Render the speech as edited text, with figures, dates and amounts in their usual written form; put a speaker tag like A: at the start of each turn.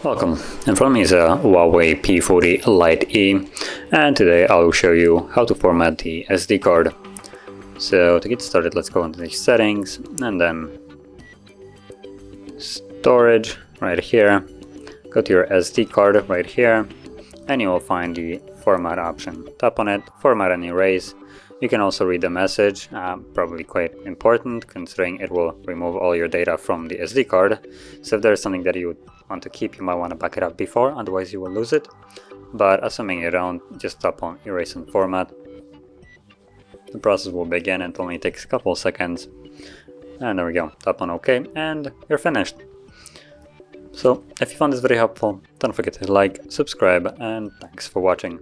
A: Welcome, in front of me is a HUAWEI P40 Lite E, and today I will show you how to format the SD card. So to get started, let's go into the settings and then storage right here. Go to your SD card right here and you will find the format option. Tap on it, format and erase. You can also read the message, probably quite important considering it will remove all your data from the SD card. So if there's something that you want to keep, you might want to back it up before, otherwise you will lose it. But assuming you don't, just tap on erase and format. The process will begin, it only takes a couple of seconds. And there we go, tap on OK and you're finished. So if you found this video helpful, don't forget to like, subscribe, and thanks for watching.